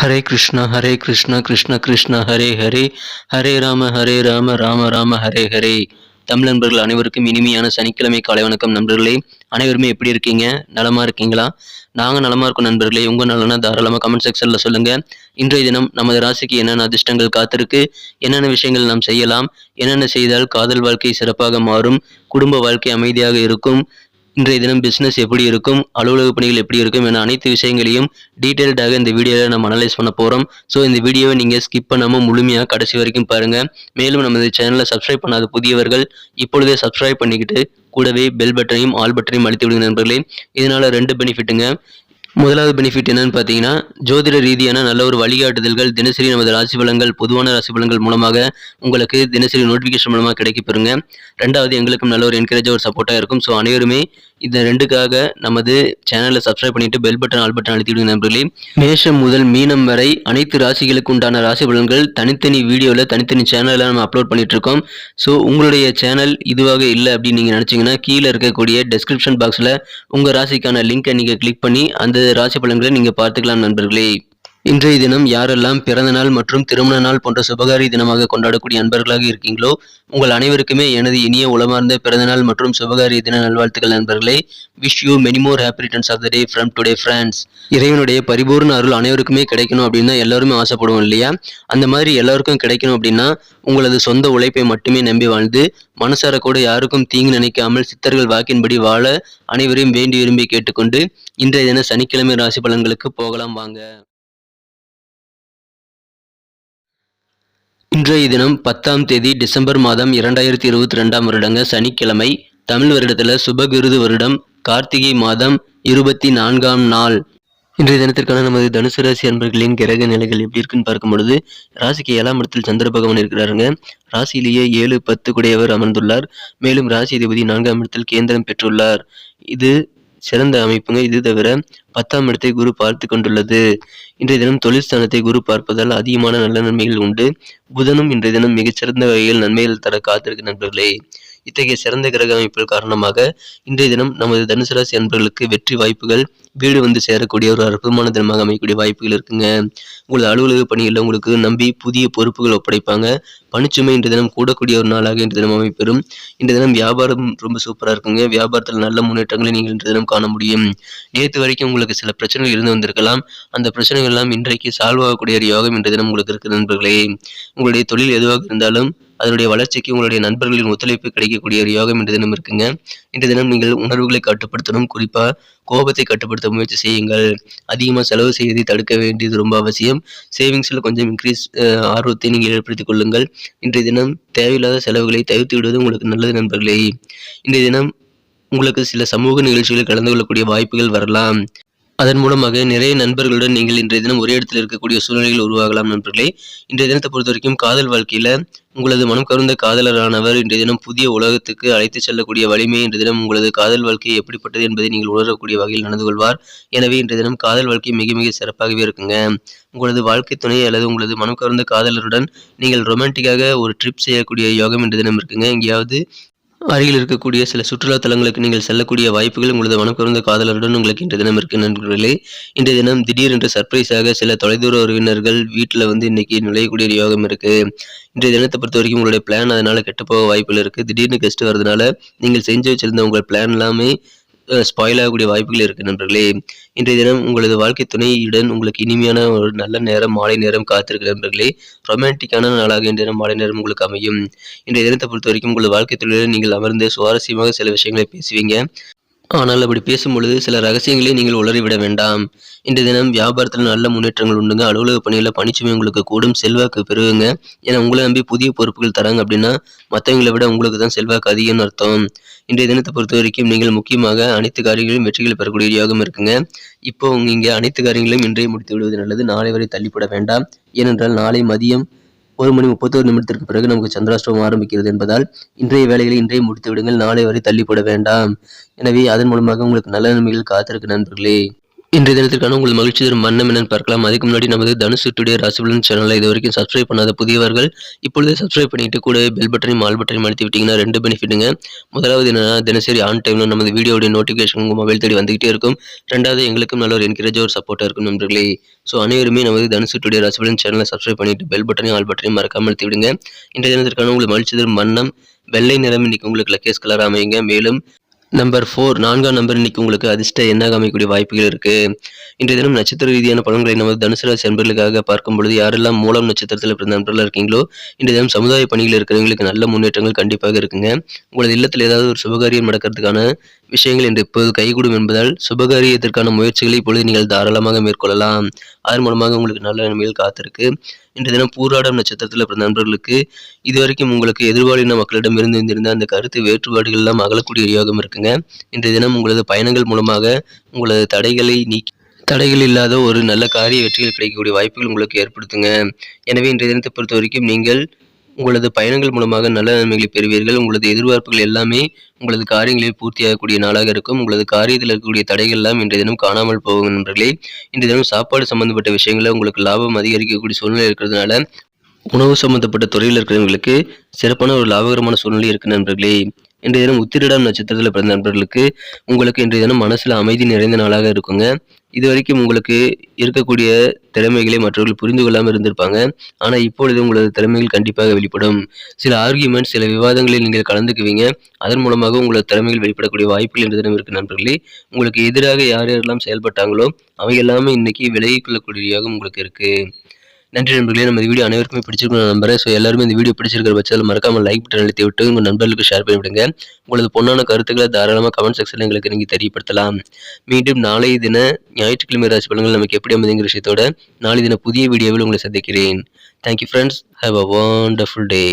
ஹரே கிருஷ்ணா கிருஷ்ண கிருஷ்ண ஹரே ஹரே, ஹரே ராம ராம ராம ஹரே ஹரே. தமிழ் நண்பர்கள் அனைவருக்கும் இனிமையான சனிக்கிழமை காலை வணக்கம் நண்பர்களே. அனைவருமே எப்படி இருக்கீங்க? நலமா இருக்கீங்களா? நாங்கள் நலமா இருக்கோம் நண்பர்களே. உங்கள் நலனா தாராளமாக கமெண்ட் செக்ஷனில் சொல்லுங்கள். இன்றைய தினம் நமது ராசிக்கு என்னென்ன அதிர்ஷ்டங்கள் காத்திருக்கு, என்னென்ன விஷயங்கள் நாம் செய்யலாம், என்னென்ன செய்தால் காதல் வாழ்க்கை சிறப்பாக மாறும், குடும்ப வாழ்க்கை அமைதியாக இருக்கும், இன்றைய தினம் பிசினஸ் எப்படி இருக்கும், அலுவலக பணிகள் எப்படி இருக்கும் என அனைத்து விஷயங்களையும் டீட்டெயில்டாக இந்த வீடியோவில் நம்ம அனலைஸ் பண்ண போகிறோம். ஸோ இந்த வீடியோவை நீங்கள் ஸ்கிப் பண்ணாமல் முழுமையாக கடைசி வரைக்கும் பாருங்கள். மேலும் நமது சேனலை சப்ஸ்கிரைப் பண்ணாத புதியவர்கள் இப்பொழுதே சப்ஸ்கிரைப் பண்ணிக்கிட்டு கூடவே பெல் பட்டனையும் ஆல் பட்டனையும் அழுத்தி விடுங்க நண்பர்களே. இதனால் 2 பெனிஃபிட்டுங்க. முதலாவது பெனிஃபிட் என்னன்னு பார்த்தீங்கன்னா, ஜோதிட ரீதியான நல்ல ஒரு வழிகாட்டுதல்கள் தினசரி நமது ராசி பலன்கள், பொதுவான ராசி பலன்கள் மூலமாக உங்களுக்கு தினசரி நோட்டிஃபிகேஷன் மூலமாக கிடைக்கப்பெறுங்க. 2வது எங்களுக்கும் நல்ல ஒரு என்கரேஜாக ஒரு சப்போர்ட்டாக இருக்கும். ஸோ அனைவருமே இந்த 2க்காக நமது சேனலை சப்ஸ்கிரைப் பண்ணிட்டு பெல் பட்டன் ஆல் பட்டன் அழுத்திவிடுங்க நண்பர்களே. மேஷம் முதல் மீனம் வரை அனைத்து ராசிகளுக்கு உண்டான ராசி பலன்கள் தனித்தனி வீடியோவில் தனித்தனி சேனலில் நம்ம அப்லோட் பண்ணிட்டு இருக்கோம். ஸோ உங்களுடைய சேனல் இதுவாக இல்லை அப்படின்னு நீங்கள் நினச்சிங்கன்னா கீழே இருக்கக்கூடிய டெஸ்கிரிப்ஷன் பாக்ஸில் உங்கள் ராசிக்கான லிங்கை நீங்கள் கிளிக் பண்ணி அந்த ராசி பலன்களை நீங்கள் பார்த்துக்கலாம் நண்பர்களே. இன்றைய தினம் யாரெல்லாம் பிறந்த நாள் மற்றும் திருமண நாள் போன்ற சுபகாரி தினமாக கொண்டாடக்கூடிய அன்பர்களாக இருக்கீங்களோ உங்கள் அனைவருக்குமே எனது இனிய உளமார்ந்த பிறந்தநாள் மற்றும் சுபகாரி தின நல்வாழ்த்துக்கள் நண்பர்களே. Wish you many more happy returns of the day from today friends. இறைவனுடைய பரிபூர்ண அருள் அனைவருக்குமே கிடைக்கணும் அப்படின்னு எல்லாருமே ஆசைப்படுவோம் இல்லையா? அந்த மாதிரி எல்லாருக்கும் கிடைக்கணும் அப்படின்னா உங்களது சொந்த உழைப்பை மட்டுமே நம்பி வாழ்ந்து மனசார கூட யாருக்கும் தீங்கு நினைக்காமல் சித்தர்கள் வாக்கின்படி வாழ அனைவரையும் வேண்டி விரும்பி கேட்டுக்கொண்டு இன்றைய தின சனிக்கிழமை ராசி பலன்களுக்கு போகலாம் வாங்க. இன்றைய தினம் 10ஆம் தேதி டிசம்பர் மாதம் 2022ஆம் வருடங்க சனிக்கிழமை. தமிழ் வருடத்தில் சுபகிருது வருடம் கார்த்திகை மாதம் 24ஆம் நாள். இன்றைய தினத்திற்கான நமது தனுசு ராசி அன்பர்களின் கிரக நிலைகள் எப்படி இருக்குன்னு பார்க்கும் பொழுது, ராசிக்கு 7ஆம் இடத்தில் சந்திர பகவான் இருக்கிறாருங்க. ராசியிலேயே 7, 10 குடையவர் அமர்ந்துள்ளார். மேலும் ராசி அதிபதி 4ஆம் இடத்தில் கேந்திரம் பெற்றுள்ளார். இது சிறந்த அமைப்புங்க. இது தவிர 10ஆம் இடத்தை குரு பார்த்து கொண்டுள்ளது. இன்றைய தினம் தொழில் ஸ்தானத்தை குரு பார்ப்பதால் அதிகமான நல்ல நன்மைகள் உண்டு. புதனும் இன்றைய தினம் மிகச்சிறந்த வகையில் நன்மைகள் தர காத்திருக்கு நண்பர்களே. இத்தகைய சிறந்த கிரக அமைப்புகள் காரணமாக இன்றைய தினம் நமது தனுசு ராசி அன்பர்களுக்கு வெற்றி வாய்ப்புகள் வீடு வந்து சேரக்கூடிய ஒரு அற்புதமான தினமாக அமையக்கூடிய வாய்ப்புகள் இருக்குங்க. உங்களது அலுவலக பணிகளில் உங்களுக்கு நம்பி புதிய பொறுப்புகள் ஒப்படைப்பாங்க. பணிச்சுமை இன்றைய தினம் கூடக்கூடிய ஒரு நாளாக இன்றைய தினம் அமைப்பெறும். இன்றைய தினம் வியாபாரம் ரொம்ப சூப்பராக இருக்குங்க. வியாபாரத்தில் நல்ல முன்னேற்றங்களை நீங்கள் இன்றைய தினம் காண முடியும். நேற்று வரைக்கும் உங்களுக்கு சில பிரச்சனைகள் இருந்து வந்திருக்கலாம். அந்த பிரச்சனைகள் எல்லாம் இன்றைக்கு சால்வ் ஆகக்கூடிய ஒரு யோகம் இன்றைய தினம் உங்களுக்கு இருக்குது நண்பர்களே. உங்களுடைய தொழில் எதுவாக இருந்தாலும் அதனுடைய வளர்ச்சிக்கு உங்களுடைய நண்பர்களின் ஒத்துழைப்பு கிடைக்கக்கூடிய ஒரு யோகம் இன்றைய தினம் இருக்குங்க. இன்றைய தினம் நீங்கள் உணர்வுகளை கட்டுப்படுத்தணும். குறிப்பாக கோபத்தை கட்டுப்படுத்த முயற்சி செய்யுங்கள். அதிகமாக செலவு செய்வதை தடுக்க வேண்டியது ரொம்ப அவசியம். சேவிங்ஸில் கொஞ்சம் இன்க்ரீஸ் ஆர்வத்தை நீங்கள் ஏற்படுத்திக் கொள்ளுங்கள். இன்றைய தினம் தேவையில்லாத செலவுகளை தவிர்த்து விடுவது உங்களுக்கு நல்லது நண்பர்களே. இன்றைய தினம் உங்களுக்கு சில சமூக நிகழ்ச்சிகளில் கலந்து கொள்ளக்கூடிய வாய்ப்புகள் வரலாம். அதன் மூலமாக நிறைய நண்பர்களுடன் நீங்கள் இன்றைய தினம் ஒரே இடத்தில் இருக்கக்கூடிய சூழ்நிலைகள் உருவாகலாம் நண்பர்களே. இன்றைய தினத்தை பொறுத்த வரைக்கும் காதல் வாழ்க்கையில உங்களது மனம் கவர்ந்த காதலரானவர் இன்றைய தினம் புதிய உலகத்துக்கு அழைத்து செல்லக்கூடிய வலிமை இன்றைய தினம் உங்களது காதல் வாழ்க்கை எப்படிப்பட்டது என்பதை நீங்கள் உணரக்கூடிய வகையில் நடந்து கொள்வார். எனவே இன்றைய தினம் காதல் வாழ்க்கை மிக மிக சிறப்பாகவே இருக்குங்க. உங்களது வாழ்க்கை துணை அல்லது உங்களது மனம் கவர்ந்த காதலருடன் நீங்கள் ரொமான்டிக்காக ஒரு ட்ரிப் செய்யக்கூடிய யோகம் இன்றைய தினம் இருக்குங்க. எங்கேயாவது அருகில் இருக்கக்கூடிய சில சுற்றுலா தலங்களுக்கு நீங்கள் செல்லக்கூடிய வாய்ப்புகள் உங்களது மனம் கவர்ந்த காதலருடன் உங்களுக்கு இன்றைய தினம் இருக்கு நண்பர்களே. இன்றைய தினம் திடீரென்று சர்ப்ரைஸாக சில தொலைதூர உறவினர்கள் வீட்டில் வந்து இன்னைக்கு நுழையக்கூடிய யோகம் இருக்கு. இன்றைய தினத்தை பொறுத்த வரைக்கும் உங்களுடைய பிளான் அதனால கெட்டு போக வாய்ப்புகள் இருக்கு. திடீர்னு கெஸ்ட் வரதுனால நீங்கள் செஞ்சு வச்சிருந்த உங்கள் பிளான் எல்லாமே ஸ்பாயில் ஆகக்கூடிய வாய்ப்புகள் இருக்கு நண்பர்களே. இன்றைய தினம் உங்களது வாழ்க்கை துணையுடன் உங்களுக்கு இனிமையான ஒரு நல்ல நேரம் மாலை நேரம் காத்திருக்கு நண்பர்களே. ரொமான்டிக்கான நாளாக இன்றைய தினம் மாலை நேரம் உங்களுக்கு அமையும். இன்றைய தினத்தை பொறுத்த வரைக்கும் உங்களது வாழ்க்கை துணையுடன் நீங்கள் அமர்ந்து சுவாரஸ்யமாக சில விஷயங்களை பேசுவீங்க. ஆனால் அப்படி பேசும்பொழுது சில ரகசியங்களை நீங்கள் உளறிவிட வேண்டாம். இன்றைய தினம் வியாபாரத்தில் நல்ல முன்னேற்றங்கள் உண்டுங்க. அலுவலக பணிகளில் பணிச்சுமை உங்களுக்கு கூடும். செல்வாக்கு பெறுவீங்க. ஏன்னா உங்களை நம்பி புதிய பொறுப்புகள் தராங்க அப்படின்னா மற்றவங்களை விட உங்களுக்கு தான் செல்வாக்கு அதிகம்னு அர்த்தம். இன்றைய தினத்தை பொறுத்த வரைக்கும் நீங்கள் முக்கியமாக அனைத்து காரியங்களிலும் வெற்றிகள் பெறக்கூடிய யோகம் இருக்குங்க. இப்போ இங்கே அனைத்து காரியங்களையும் இன்றைய முடித்து விடுவது நல்லது. நாளை வரை தள்ளிப்பட வேண்டாம். ஏனென்றால் நாளை மதியம் 1:31 பிறகு நமக்கு சந்திராஷ்டமம் ஆரம்பிக்கிறது என்பதால் இன்றைய வேலைகளை இன்றைய முடித்து விடுங்கள். நாளை வரை தள்ளிப்பட வேண்டாம். எனவே அதன் மூலமாக உங்களுக்கு நல்ல நன்மைகள் காத்திருக்கு நண்பர்களே. இன்றைய தினத்திற்கான உங்கள் மகிழ்ச்சி தரும் வண்ணம் என்னன்னு பார்க்கலாம். அதுக்கு முன்னாடி நமது தனுசு டுடே ராசிபலன் சேனலை இது வரைக்கும் சப்ஸ்கிரைப் பண்ணாத புதியவர்கள் இப்பொழுதே சப்ஸ்கிரைப் பண்ணிட்டு கூட பெல் பட்டனையும் ஆல் பட்டனையும் அழுத்தி விட்டீங்கன்னா 2 பெனிஃபிட்டுங்க. முதலாவது என்னன்னா தினசரி ஆன் டைம்ல நமது வீடியோடைய நோட்டிஃபிகேஷன் உங்கள் மொபைல் தேடி வந்துகிட்டே இருக்கும். ரெண்டாவது எங்களுக்கும் நல்ல ஒரு என்கரேஜ் ஒரு சப்போர்ட்டாக இருக்கும் நண்பர்களே. ஸோ அனைவருமே நமது தனுசு டுடே ராசிபலன் சேனலை சப்ஸ்கிரைப் பண்ணிட்டு பெல் பட்டனையும் ஆல் பட்டனையும் மறக்காமல் அழுத்தி விடுங்க. இன்றைய தினத்திற்கான உங்கள் மகிழ்ச்சி தரும் வண்ணம் வெள்ளை நிறம். இன்னைக்கு உங்களுக்கு லக்கேஸ் கலர் அமையுங்க. மேலும் நம்பர் 4 4ஆம் நம்பர் இன்னைக்கு உங்களுக்கு அதிர்ஷ்ட எண்ணாக அமையக்கூடிய வாய்ப்புகள் இருக்கு. இன்றைய தினம் நட்சத்திர ரீதியான பலன்களை நமது தனுசு ராசி அன்பர்களுக்காக பார்க்கும் பொழுது யாரெல்லாம் மூலம் நட்சத்திரத்தில் பிறந்த நண்பர்களாக இருக்கீங்களோ இன்றைய தினம் சமுதாய பணியில் இருக்கிறவங்களுக்கு நல்ல முன்னேற்றங்கள் கண்டிப்பாக இருக்குங்க. உங்களது இல்லத்தில் ஏதாவது ஒரு சுபகாரியம் நடக்கிறதுக்கான விஷயங்கள் இன்று இப்போது கைகூடும் என்பதால் சுபகாரியத்திற்கான முயற்சிகளை இப்பொழுது நீங்கள் தாராளமாக மேற்கொள்ளலாம். அதன் மூலமாக உங்களுக்கு நல்ல நன்மைகள் காத்திருக்கு. இன்றைய தினம் பூராடம் நட்சத்திரத்தில் பிறந்த நண்பர்களுக்கு இதுவரைக்கும் உங்களுக்கு எதிர்பாலின மக்களிடம் இருந்திருந்த அந்த கருத்து வேறுபாடுகள் எல்லாம் அகலக்கூடிய யோகம் இருக்குங்க. இன்றைய தினம் உங்களது பயணங்கள் மூலமாக உங்களது தடைகள் இல்லாத ஒரு நல்ல காரிய வெற்றிகள் கிடைக்கக்கூடிய வாய்ப்புகள் உங்களுக்கு ஏற்படுத்துங்க. எனவே இன்றைய தினத்தை பொறுத்த வரைக்கும் நீங்கள் உங்களது பயணங்கள் மூலமாக நல்ல நன்மைகளை பெறுவீர்கள். உங்களது எதிர்பார்ப்புகள் எல்லாமே உங்களது காரியங்களில் பூர்த்தியாகக்கூடிய நாளாக இருக்கும். உங்களது காரியத்தில் இருக்கக்கூடிய தடைகள் எல்லாம் இன்றைய தினம் காணாமல் போகும் நண்பர்களே. இன்றைய தினம் சாப்பாடு சம்பந்தப்பட்ட விஷயங்களில் உங்களுக்கு லாபம் அதிகரிக்கக்கூடிய சூழ்நிலை இருக்கிறதுனால உணவு சம்பந்தப்பட்ட துறையில் இருக்கிறவங்களுக்கு சிறப்பான ஒரு லாபகரமான சூழ்நிலை இருக்கு நண்பர்களே. இன்றைய தினம் உத்திரடாம் நட்சத்திரத்தில் பிறந்த நண்பர்களுக்கு உங்களுக்கு இன்றைய தினம் மனசுல அமைதி நிறைந்த நாளாக இருக்குங்க. இதுவரைக்கும் உங்களுக்கு இருக்கக்கூடிய திறமைகளை மற்றவர்கள் புரிந்து கொள்ளாமல் இருந்திருப்பாங்க. ஆனா இப்பொழுது உங்களது திறமைகள் கண்டிப்பாக வெளிப்படும். சில ஆர்கியூமெண்ட் சில விவாதங்களில் நீங்கள் கலந்துக்குவீங்க. அதன் மூலமாக உங்களது திறமைகள் வெளிப்படக்கூடிய வாய்ப்புகள் இன்றைய தினம் இருக்கு நண்பர்களே. உங்களுக்கு எதிராக யார் யாரெல்லாம் செயல்பட்டாங்களோ அவங்க எல்லாமே இன்னைக்கு விலகிக் கொள்ளக்கூடிய யோகம் உங்களுக்கு இருக்கு. நன்றி நண்பர்களே. நம்ம இந்த வீடியோ அனைவருக்குமே பிடிச்சிருக்கும் நான் நம்புறேன். ஸோ எல்லாருமே இந்த வீடியோ பிடிச்சிருக்கிற பட்சத்தில் மறக்காம லைக் பட்டன் அழுத்தி விட்டு உங்கள் நண்பர்களுக்கு ஷேர் பண்ணி விடுங்க. உங்களது பொன்னான கருத்துக்களை தாராளமாக கமெண்ட் செக்ஷனில் எங்களுக்கு நீங்கள் தெரியப்படுத்தலாம். மீண்டும் நாளைய தின ஞாயிற்றுக்கிழமை ராசி பலன்கள் நமக்கு எப்படி அமைதுங்கிற விஷயத்தோட நாளை தின புதிய வீடியோவில் உங்களை சந்திக்கிறேன். Thank you friends. Have a wonderful day.